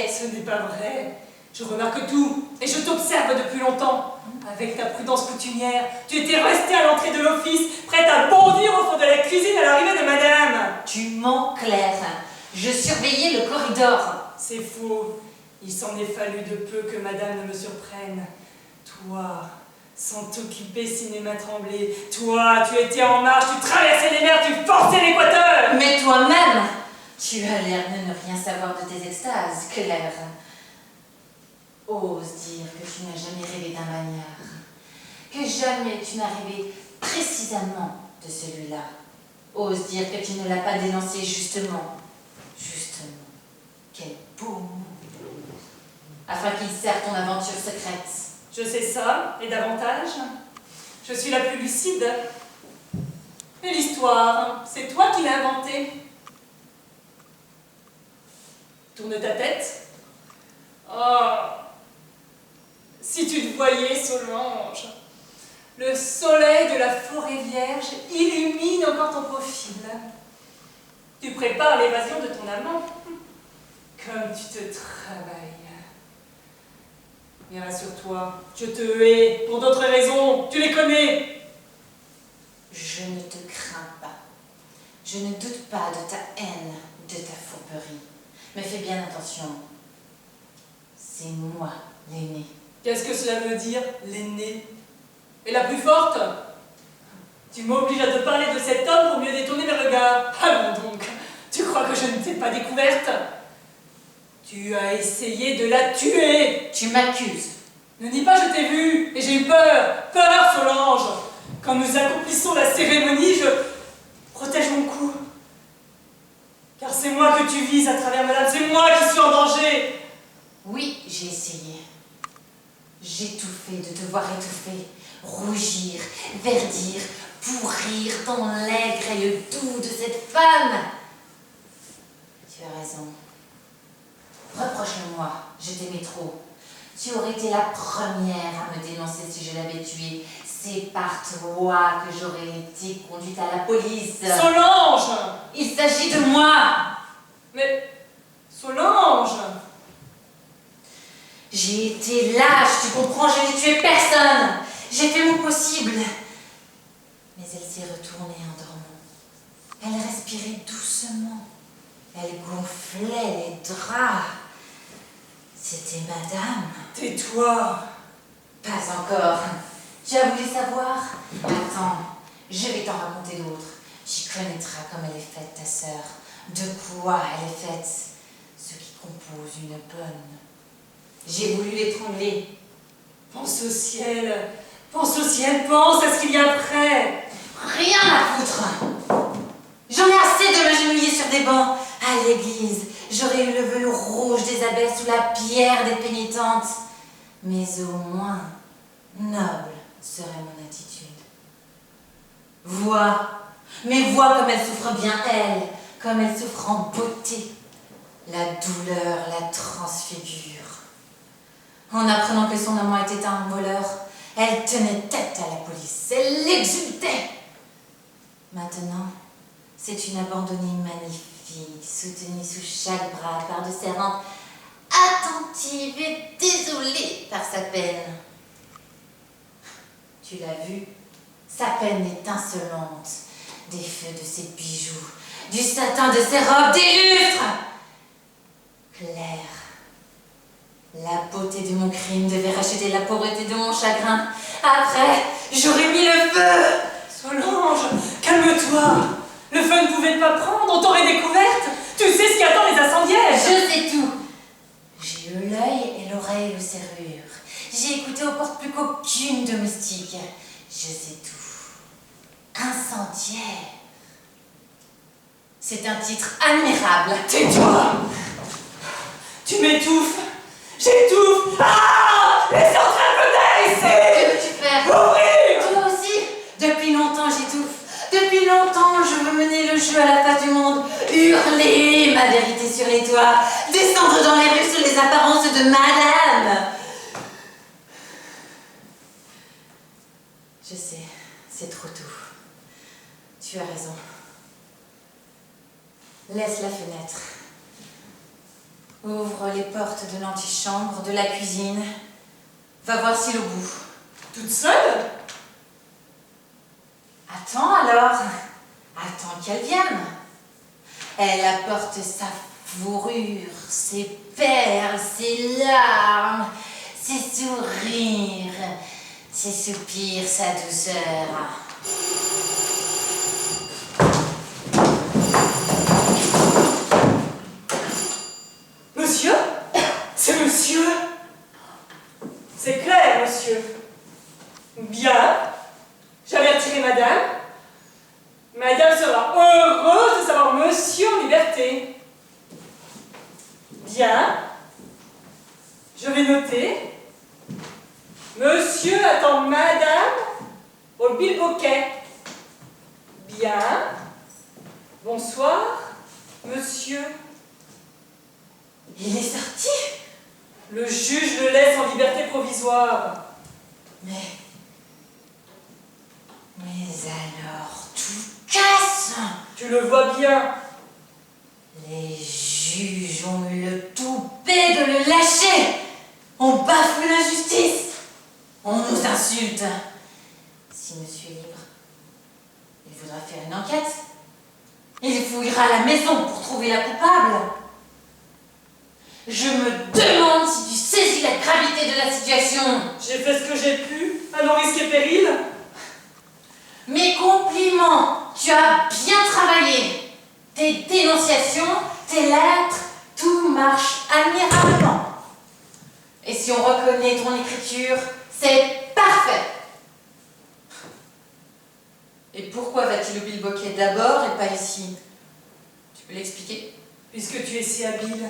Ce n'est pas vrai. Je remarque tout, et je t'observe depuis longtemps. Avec ta prudence coutumière, tu étais restée à l'entrée de l'office, prête à bondir au fond de la cuisine à l'arrivée de madame. Tu mens, Claire. Je surveillais le corridor. C'est faux. Il s'en est fallu de peu que madame ne me surprenne. Toi, sans t'occuper cinéma tremblé, toi, tu étais en marche, tu traversais les mers, tu forçais l'équateur. Mais toi-même, tu as l'air de ne rien savoir de tes extases, Claire. Ose dire que tu n'as jamais rêvé d'un bagnard, que jamais tu n'as rêvé précisément de celui-là. Ose dire que tu ne l'as pas dénoncé justement. Justement. Quel beau mot. Afin qu'il serve ton aventure secrète. Je sais ça, et davantage. Je suis la plus lucide. Et l'histoire, c'est toi qui l'as inventée. Tourne ta tête. Oh, si tu te voyais, Solange, le soleil de la forêt vierge illumine encore ton profil. Tu prépares l'évasion de ton amant. Comme tu te travailles. Mais rassure-toi, je te hais pour d'autres raisons, tu les connais. Je ne te crains pas. Je ne doute pas de ta haine, de ta fourberie. Mais fais bien attention. C'est moi, l'aîné. Qu'est-ce que cela veut dire, l'aîné? Et la plus forte? Tu m'obliges à te parler de cet homme pour mieux détourner mes regards. Allons donc, tu crois que je ne t'ai pas découverte? Tu as essayé de la tuer. Tu m'accuses. Ne dis pas je t'ai vu, et j'ai eu peur. Peur, Solange. Quand nous accomplissons la cérémonie, je protège mon cou. Car c'est moi que tu vises à travers madame, c'est moi qui suis en danger. Oui, j'ai essayé. J'étouffais de te voir étouffer, rougir, verdir, pourrir dans l'aigre et le doux de cette femme. Tu as raison. Reproche-le-moi, je t'aimais trop. Tu aurais été la première à me dénoncer si je l'avais tué. C'est par toi que j'aurais été conduite à la police. Solange! Il s'agit de moi. Mais, Solange! J'ai été lâche, tu comprends, je n'ai tué personne. J'ai fait mon possible. Mais elle s'est retournée en dormant. Elle respirait doucement. Elle gonflait les draps. C'était madame. Tais-toi! Pas encore. Tu as voulu savoir? Attends, je vais t'en raconter d'autres. Tu connaîtras comme elle est faite, ta sœur. De quoi elle est faite. Ce qui compose une bonne. J'ai voulu l'étrangler. Pense au ciel, pense au ciel, pense à ce qu'il y a après. Rien à foutre. J'en ai assez de m'agenouiller sur des bancs. À l'église, j'aurais eu le velours rouge des abbesses ou la pierre des pénitentes. Mais au moins, noble serait mon attitude. Vois, mais vois comme elle souffre bien, elle, comme elle souffre en beauté. La douleur la transfigure. En apprenant que son amant était un voleur, elle tenait tête à la police, elle l'exultait. Maintenant, c'est une abandonnée magnifique, soutenue sous chaque bras par de servantes, attentive et désolée par sa peine. Tu l'as vu, sa peine étincelante, des feux de ses bijoux, du satin de ses robes, des lustres. Claire, la beauté de mon crime devait racheter la pauvreté de mon chagrin. Après, j'aurais mis le feu. Solange, calme-toi. Le feu ne pouvait pas prendre, on t'aurait découverte. Tu sais ce qui attend les incendiaires. Je sais tout. J'ai eu l'œil et l'oreille aux serrures. J'ai écouté aux portes plus qu'aucune domestique. Je sais tout. Incendiaire. C'est un titre admirable. Tais-toi. Tu m'étouffes. J'étouffe. Ah! Laisse entrer un peu d'air ici. Que veux-tu faire? Ouvrir. Toi aussi? Depuis longtemps j'étouffe. Depuis longtemps je veux mener le jeu à la face du monde. Hurler ma vérité sur les toits. Descendre dans les rues sous les apparences de madame. Je sais, c'est trop tôt. Tu as raison. Laisse la fenêtre. Ouvre les portes de l'antichambre, de la cuisine. Va voir s'il est au bout. Toute seule? Attends alors. Attends qu'elle vienne. Elle apporte sa fourrure, ses perles, ses larmes, ses sourires, ses soupirs, sa douceur. Monsieur? C'est monsieur? C'est clair, monsieur. Bien. J'avertirai madame. Madame sera heureuse de savoir monsieur en liberté. Bien. Je vais noter. Monsieur attend madame au bilboquet. Bien. Bonsoir, monsieur. Il est sorti. Le juge le laisse en liberté provisoire. Mais alors, tout casse. Tu le vois bien. Les juges ont eu le toupet de le lâcher. On bafoue l'injustice. On nous insulte. Si monsieur est libre, il voudra faire une enquête. Il fouillera la maison pour trouver la coupable. Je me demande si tu saisis la gravité de la situation. J'ai fait ce que j'ai pu, à nos risques et périls. Mes compliments, tu as bien travaillé. Tes dénonciations, tes lettres, tout marche admirablement. Et si on reconnaît ton écriture, c'est parfait. Et pourquoi va-t-il au bilboquet d'abord et pas ici? Tu peux l'expliquer? Puisque tu es si habile.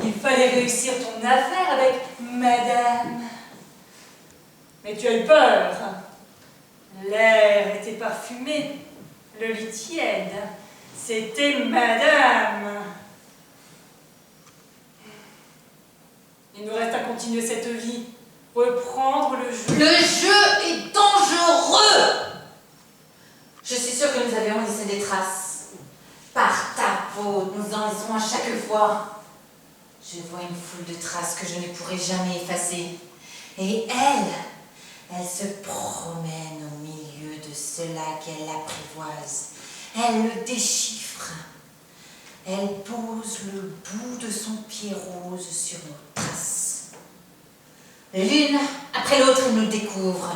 Il fallait réussir ton affaire avec madame. Mais tu as eu peur. L'air était parfumé, le lit tiède. C'était madame. Il nous reste à continuer cette vie, reprendre le jeu. Le jeu est dangereux. Je suis sûre que nous avions laissé des traces. Par ta faute, nous en laissons à chaque fois. Je vois une foule de traces que je ne pourrai jamais effacer. Et elle se promène au milieu de cela qu'elle apprivoise. Elle le déchiffre. Elle pose le bout de son pied rose sur nos traces. L'une après l'autre, elle nous découvre.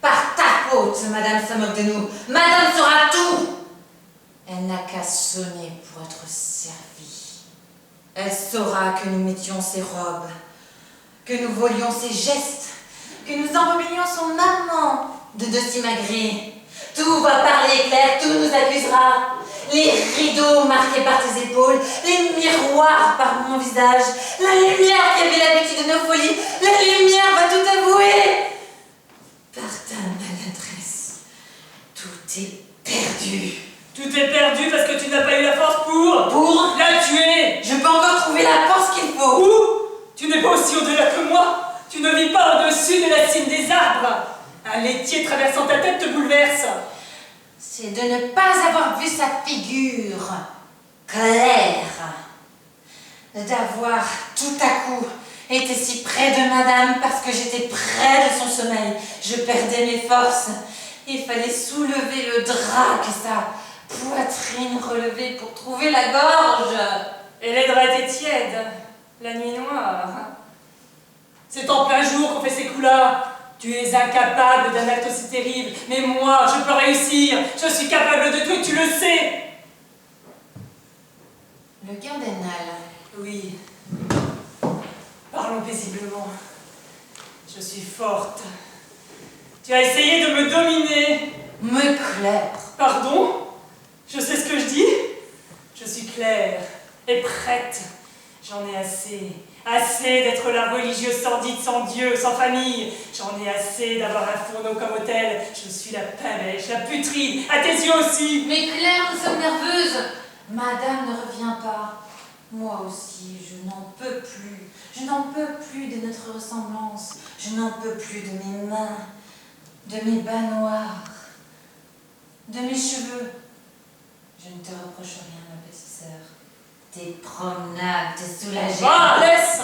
Par ta faute, madame se moque de nous. Madame saura tout. Elle n'a qu'à sonner pour être servie. Elle saura que nous mettions ses robes, que nous volions ses gestes, que nous enrobilions son amant de simagrées. Tout va parler clair, tout nous accusera. Les rideaux marqués par tes épaules, les miroirs par mon visage, la lumière qui avait l'habitude de nos folies, la lumière va tout avouer. Par ta maladresse, tout est perdu. Tout est perdu parce que tu n'as pas eu la force pour la tuer. Je peux encore trouver la force qu'il faut. Où? Tu n'es pas aussi au-delà que moi. Tu ne vis pas au-dessus de la cime des arbres. Un laitier traversant ta tête te bouleverse. C'est de ne pas avoir vu sa figure claire, d'avoir tout à coup été si près de madame parce que j'étais près de son sommeil. Je perdais mes forces. Il fallait soulever le drap que sa poitrine relevée pour trouver la gorge. Et les draps étaient tièdes, la nuit noire. C'est en plein jour qu'on fait ces coups-là. Tu es incapable d'un acte aussi terrible, mais moi, je peux réussir. Je suis capable de tout et tu le sais. Le cardinal. Oui. Parlons paisiblement. Je suis forte. Tu as essayé de me dominer. Me Claire. Pardon? Je sais ce que je dis. Je suis claire et prête. J'en ai assez. Assez d'être la religieuse sordide sans Dieu, sans famille. J'en ai assez d'avoir un fourneau comme hôtel. Je suis la pavèche, la putride, à tes yeux aussi. Mais Claire, nous sommes nerveuses. Madame ne revient pas. Moi aussi, je n'en peux plus. Je n'en peux plus de notre ressemblance. Je n'en peux plus de mes mains, de mes bas noirs, de mes cheveux. Je ne te reproche rien, ma petite sœur. Tes promenades te soulager. Va, laisse!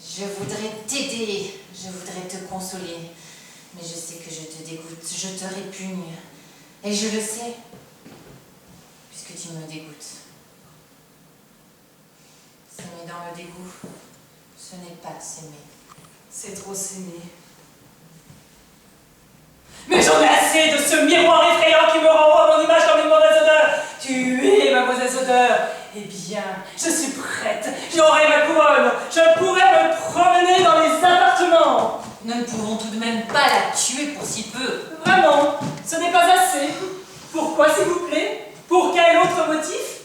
Je voudrais t'aider, je voudrais te consoler. Mais je sais que je te dégoûte, je te répugne. Et je le sais, puisque tu me dégoûtes. S'aimer dans le dégoût, ce n'est pas s'aimer. C'est trop s'aimer. Mais j'en ai assez de ce miroir effrayant qui me renvoie mon image comme une mauvaise odeur. Tu es ma mauvaise odeur. Eh bien, je suis prête. J'aurai ma couronne. Je pourrai me promener dans les appartements. Nous ne pouvons tout de même pas la tuer pour si peu. Vraiment, ce n'est pas assez. Pourquoi, s'il vous plaît? Pour quel autre motif?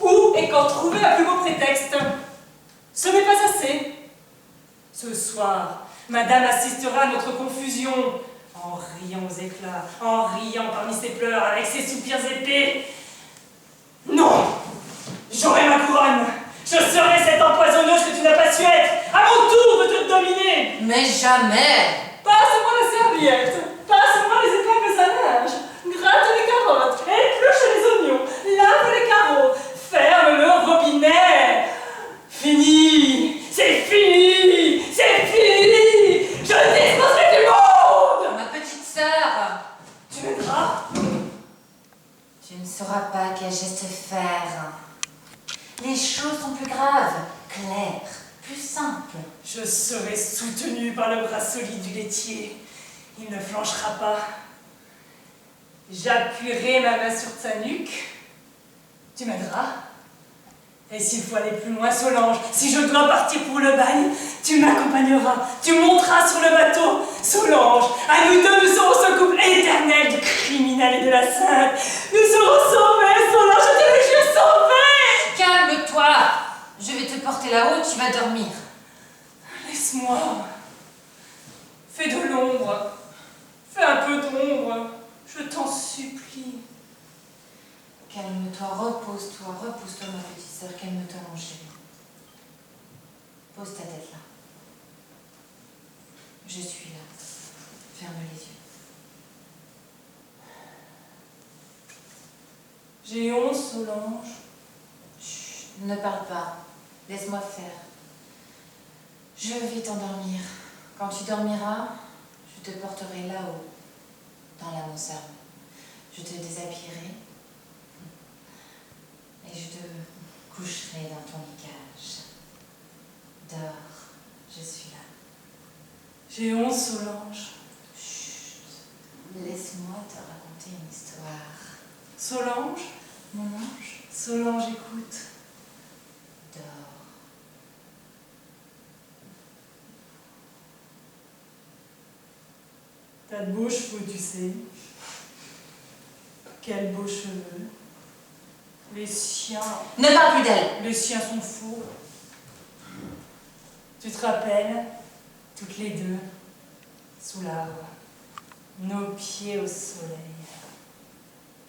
Où et quand trouver un plus beau prétexte? Ce n'est pas assez. Ce soir, madame assistera à notre confusion, en riant aux éclats, en riant parmi ses pleurs, avec ses soupirs épais. Non! J'aurai ma couronne! Je serai cette empoisonneuse que tu n'as pas su être! À mon tour de te dominer! Mais jamais! Passe-moi la serviette! Passe-moi les épingles à linge! Gratte les carottes! Épluche les oignons! Lave les carreaux! Ferme le robinet! Fini! C'est fini! C'est fini! Je disposerai du monde! Ma petite sœur! Tu m'aideras? Tu ne sauras pas quel geste faire. Les choses sont plus graves, claires, plus simples. Je serai soutenue par le bras solide du laitier. Il ne flanchera pas. J'appuierai ma main sur sa nuque. Tu m'aideras? Et s'il faut aller plus loin, Solange, si je dois partir pour le bagne, tu m'accompagneras, tu monteras sur le bateau. Solange, à nous deux, nous serons ce couple éternel du criminel et de la sainte. Nous serons sauvés, Solange, je te le jure, sauvés! Calme-toi! Je vais te porter là-haut, tu vas dormir. Laisse-moi. Fais de l'ombre. Fais un peu d'ombre. Je t'en supplie. Calme-toi, repose-toi, repose-toi, ma petite sœur, calme-toi, mon chéri. Pose ta tête là. Je suis là. Ferme les yeux. J'ai honte, Solange. Chut, ne parle pas. Laisse-moi faire. Je vais t'endormir. Quand tu dormiras, je te porterai là-haut, dans la mansarde. Je te déshabillerai et je te coucherai dans ton lit-cage. Dors, je suis là. J'ai honte, Solange. Chut, laisse-moi te raconter une histoire. Solange, Mon ange, Solange, écoute. dors. T'as de beaux cheveux, tu sais. Quels beaux cheveux. Les siens. Ne parle plus d'elle. Les siens sont faux. Tu te rappelles, toutes les deux, sous l'arbre, nos pieds au soleil.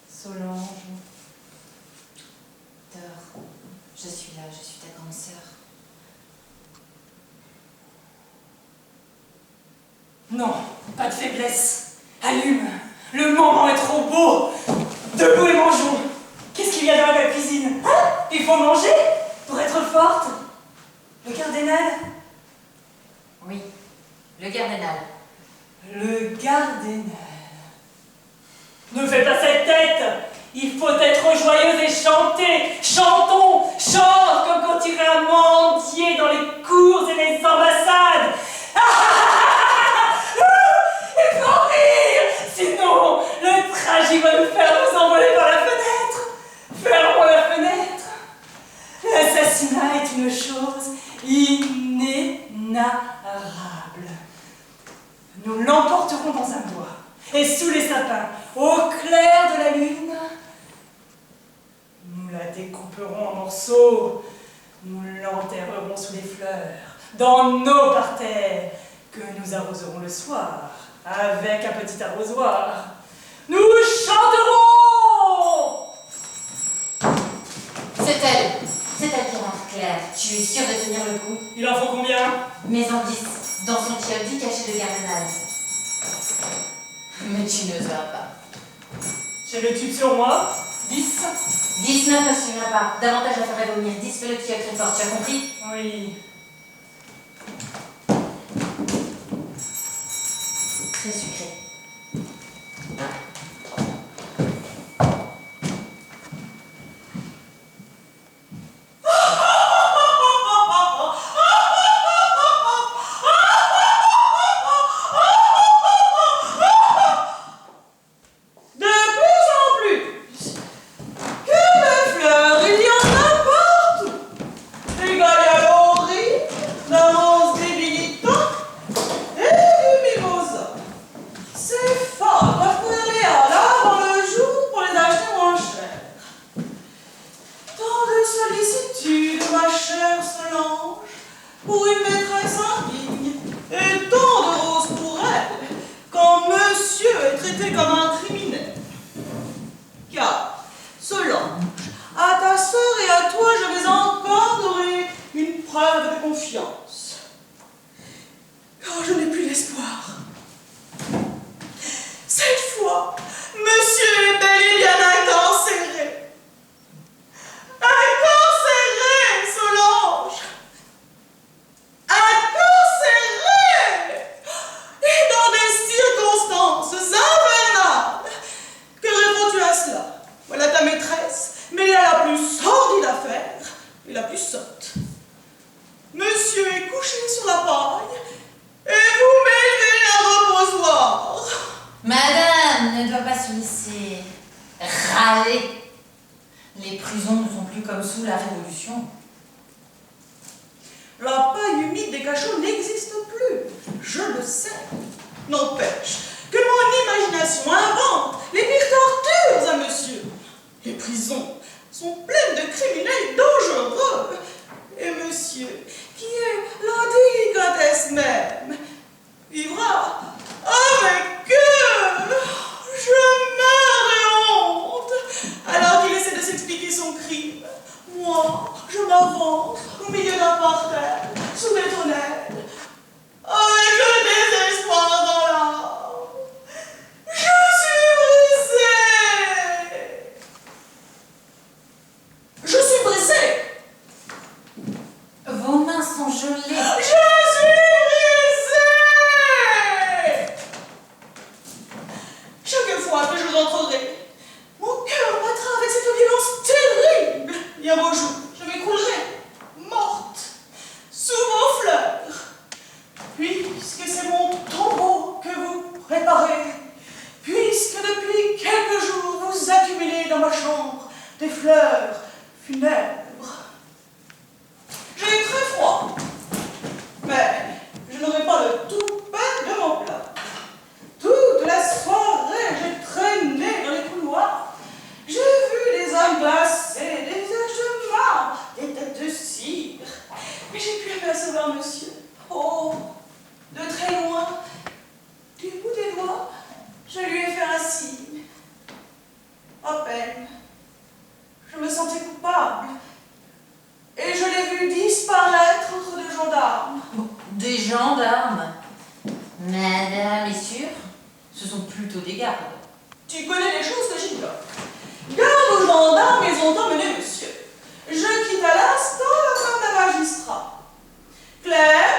Solange. Dors. Je suis là, je suis ta grande sœur. Non, pas de faiblesse. Allume. Le moment est trop beau. Debout et mangeons. Qu'est-ce qu'il y a dans la cuisine? Hein? Il faut manger pour être forte. Le cardinal? Oui, le cardinal. Le cardinal. Ne fais pas cette tête. Il faut être joyeuse et chanter. Chantons, chante comme quand tu irais mendier dans les cours et les ambassades. Il faut rire, sinon le tragique va nous faire nous envoler par la fenêtre. Fermons la fenêtre. L'assassinat est une chose inénarrable. Nous l'emporterons dans un bois, et sous les sapins, au clair de la lune, nous la découperons en morceaux, nous l'enterrerons sous les fleurs, dans nos parterres, que nous arroserons le soir, avec un petit arrosoir. Nous chanterons! C'est elle qui rentre, Claire. Tu es sûre de tenir le coup? Il en faut combien? Mais en 10, dans son tioldie caché de cardinal. Mais tu n'oseras pas. J'ai le tube sur moi. 10. 19, monsieur, il n'y en a pas. Davantage à faire vomir. 10, fais le tilleul très fort, tu as compris? Oui. Très sucré. Les prisons ne sont plus comme sous la Révolution. La paille humide des cachots n'existe plus, je le sais. N'empêche que mon imagination invente les pires tortures à monsieur. Les prisons sont pleines de criminels dangereux. Et monsieur, qui est la délicatesse même, vivra avec eux. Je meurs de honte. Alors qu'il essaie de s'expliquer son crime, moi, je m'avance au milieu d'un parterre, sous mes tonnettes, avec le désespoir dans l'âme. Je suis brisée. Je suis brisée. Vos mains sont gelées. Je suis brisée. Chaque fois que je rentrerai, mon cœur battra avec cette violence terrible. Et un beau jour, je m'écroulerai, morte, sous vos fleurs. Puisque c'est mon tombeau que vous préparez, puisque depuis quelques jours vous accumulez dans ma chambre des fleurs funèbres. J'ai très froid, mais je n'aurai pas le toupet de mon plat. Toute la soirée, j'ai traîné dans les couloirs. J'ai vu des hommes glacés, des visages de marbre, des têtes de cire. Mais j'ai pu apercevoir monsieur. Oh, de très loin, du bout des doigts, je lui ai fait un signe. À peine. Je me sentais coupable. Et je l'ai vu disparaître entre deux gendarmes. Des gendarmes. Madame est sûre, ce sont plutôt des gardes. Tu connais les choses que j'ignore. Garde aux gendarmes, ils ont emmené monsieur. Je quitte à l'instant la femme d'un magistrat. Claire?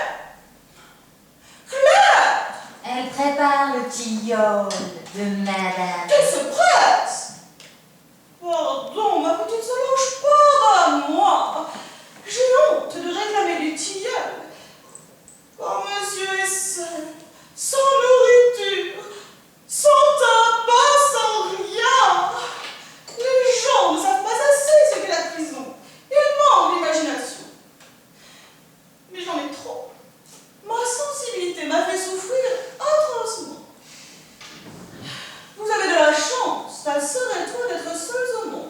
Claire! Elle prépare le tilleul de madame. Qu'elle se presse! Pardon, ma petite Solange, pardonne-moi. J'ai honte de réclamer du tilleul. Quand monsieur est seul, sans nourriture, sans tabac, sans rien. Les gens ne savent pas assez ce qu'est la prison. Ils manquent d'imagination. Mais j'en ai trop. Ma sensibilité m'a fait souffrir atrocement. Vous avez de la chance, ta sœur et toi, d'être seuls au monde.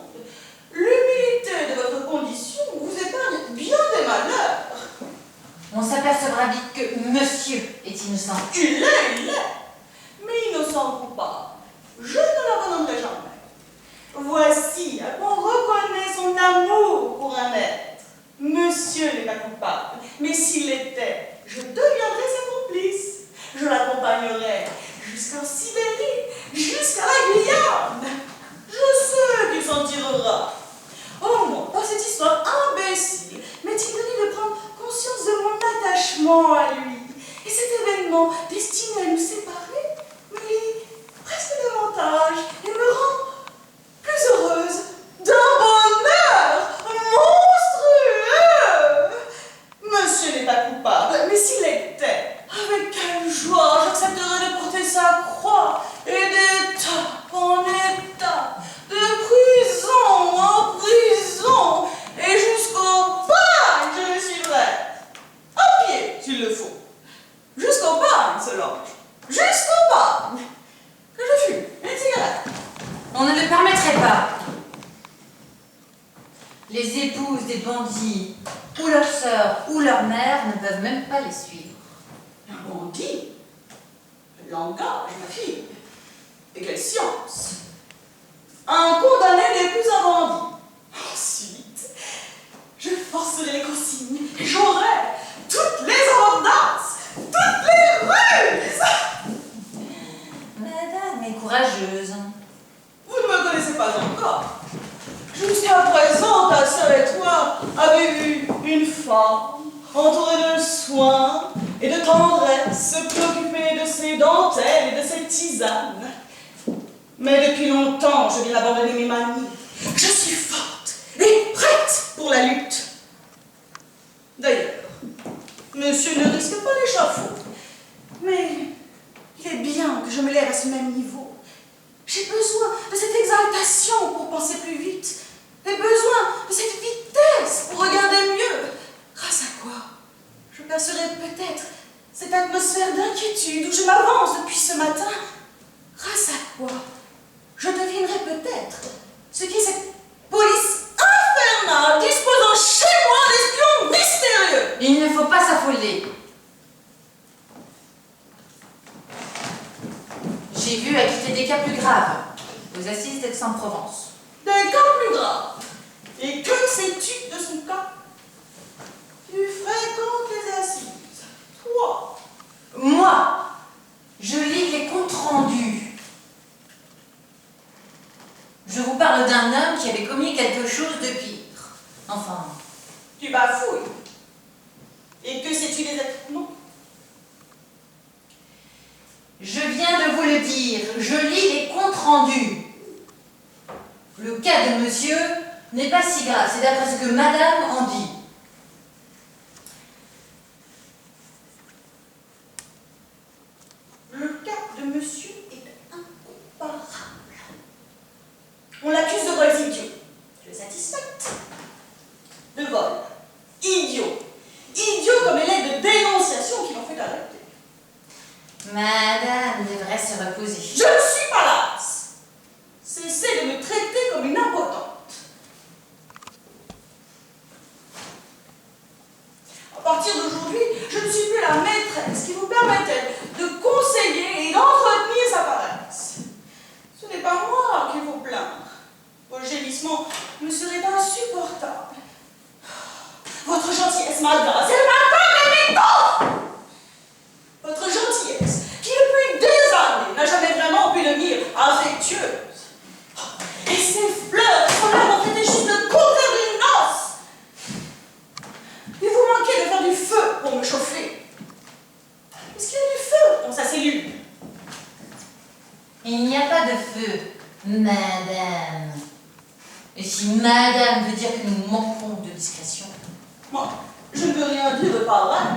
L'humilité de votre condition vous épargne bien des malheurs. On s'apercevra vite que monsieur est innocent. Il l'est. Mais innocent ou pas, je ne l'abandonnerai jamais. Voici à quoi on reconnaît son amour pour un maître. Monsieur n'est pas coupable, mais s'il l'était, je deviendrais sa complice. Je l'accompagnerai jusqu'en Sibérie, jusqu'à la Guyane. Je sais qu'il s'en tirera. prendre conscience de mon attachement à lui. Et cet événement, destiné à nous séparer, me lie presque davantage et me rend plus heureuse, d'un bonheur monstrueux. Monsieur n'est pas coupable, mais s'il l'était, avec quelle joie j'accepterais de porter sa croix et d'étape en étape, de prison en prison, et jusqu'au bagne je le suivrai, à pied s'il le faut, jusqu'au bagne, Solange, jusqu'au bagne, que je fume une cigarette. On ne le permettrait pas. Les épouses des bandits, ou leurs sœurs, ou leurs mères ne peuvent même pas les suivre. Un bandit? Le langage, ma fille. Et quelle science! Un condamné n'est plus un bandit. Ensuite, je forcerai les consignes et j'aurai toutes les ordonnances, toutes les ruses. Madame est courageuse. Vous ne me connaissez pas encore. Jusqu'à présent, ta sœur et toi avez vu une femme entourée de soins et de tendresse, se préoccuper de ses dentelles et de ses tisanes. Mais depuis longtemps, je viens d'abandonner mes manies. Je suis forte et prête pour la lutte. D'ailleurs, monsieur ne risque pas l'échafaud. Mais il est bien que je me lève à ce même niveau. J'ai besoin de cette exaltation pour penser plus vite. J'ai besoin de cette vitesse pour regarder mieux. Grâce à quoi je percerai peut-être cette atmosphère d'inquiétude où je m'avance depuis ce matin. Grâce à quoi je devinerai peut-être ce qu'est cette police infernale disposant chez moi d'espions mystérieux. Il ne faut pas s'affoler. J'ai vu acquitter des cas plus graves aux assises d'Aix-en-Provence. Des cas plus graves. Et que sais-tu de son cas? Tu fréquentes les assises. Toi. Moi, je lis les comptes rendus. Je vous parle d'un homme qui avait commis quelque chose de pire. Enfin... Tu bafouilles. Et que sais-tu des non? Je viens de vous le dire, je lis les comptes rendus. Le cas de monsieur n'est pas si grave, c'est d'après ce que madame en dit. Le cas de monsieur est incomparable. On l'accuse de vols idiots. Je le satisfaite. De vol. Idiot. Idiot comme les lettres de dénonciation qui l'ont fait arrêter. Madame devrait se reposer. Je ne suis pas lasse. Cessez de me traiter comme une impotente. À partir d'aujourd'hui, je ne suis plus la maîtresse qui vous permettait de conseiller et d'entretenir sa paresse. Ce n'est pas moi qu'il faut plaindre. Vos gémissements me seraient insupportables. Votre gentillesse m'agace, elle m'accorde mes dents. Votre gentillesse, qui depuis des années n'a jamais vraiment pu devenir affectueuse. Et ces fleurs sont là m'ont traité juste de contraire d'une noce. Et vous manquez de faire du feu pour me chauffer. Est-ce qu'il y a du feu dans sa cellule? Il n'y a pas de feu, madame. Et si madame veut dire que nous manquons de discrétion... Moi, je ne peux rien dire de pareil.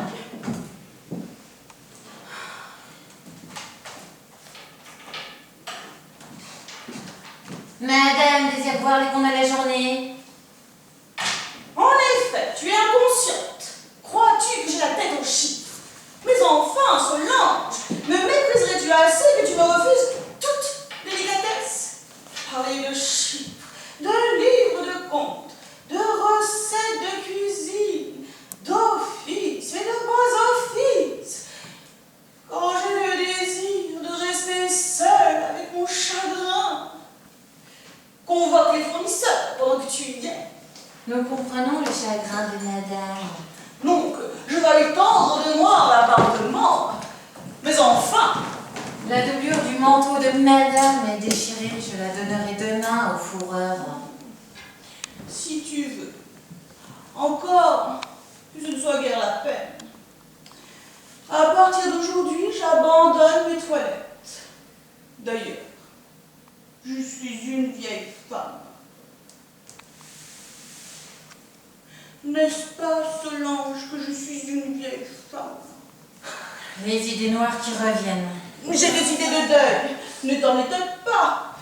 Madame désire voir les comptes de la journée. En effet, tu es inconsciente. Crois-tu que j'ai la tête aux chiffres? Mais enfin, Solange, me mépriserais-tu assez que tu me refuses toute délicatesse? Parler de chiffres, de livres de comptes, de recettes de cuisine, d'office et de bons offices. Quand j'ai le désir de rester seule avec mon chagrin, convoque les fournisseurs pendant que tu y es. Nous comprenons le chagrin de madame. Donc, je vais étendre de moi l'appartement. Mais enfin, La doublure du manteau de madame est déchirée, je la donnerai demain au fourreur. si tu veux, encore plus une pas, Solange, que je suis une vieille femme? Les idées noires qui reviennent. J'ai des idées de deuil, ne t'en étonne pas.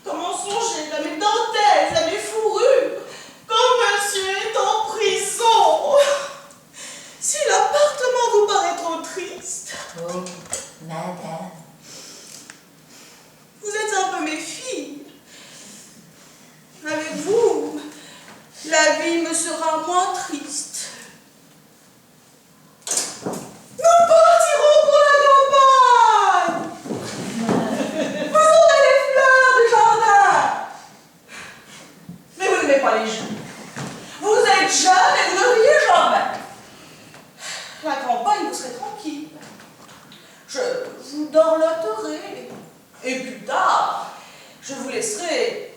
Comment songer à mes dentelles, à mes fourrures, quand monsieur est en prison? Si l'appartement vous paraît trop triste... Oh, madame. Vous êtes un peu mes filles. Avec vous, la vie me sera moins triste. Nous partirons pour la campagne. Vous aurez les fleurs du jardin. Mais vous n'aimez pas les jeunes. Vous êtes jeune et vous ne riez jamais. La campagne, vous serez tranquille. Je vous dorloterai. Et plus tard, je vous laisserai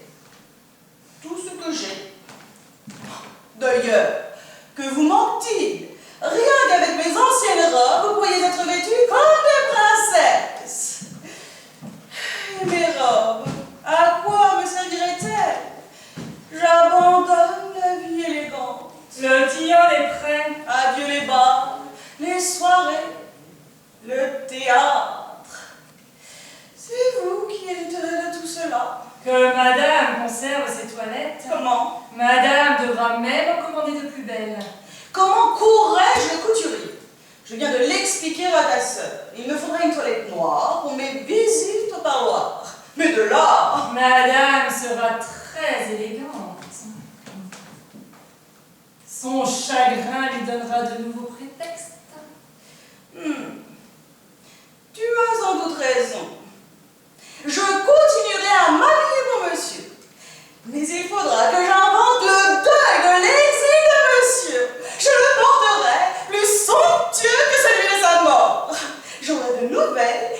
tout ce que j'ai. D'ailleurs, que vous manque-t-il? Rien qu'avec mes anciennes robes, vous pourriez être vêtues comme des princesses. Et mes robes, à quoi me serviraient-elles? J'abandonne la vie élégante. Le tilleul est prêt. Adieu les bals, les soirées, le théâtre. C'est vous qui hériterez de tout cela. Que madame conserve ses toilettes. Comment? Madame devra même en commander de plus belles. Comment courrais-je le couturier? Je viens de l'expliquer à ta sœur. Il me faudra une toilette noire pour mes visites au parloir. Mais de là... Madame sera très élégante. Son chagrin lui donnera de nouveaux prétextes. Tu as sans doute raison. Je continuerai à m'habiller pour monsieur. Mais il faudra que j'invente le deuil de l'exil de monsieur. Je le porterai plus somptueux que celui de sa mort. J'aurai de nouvelles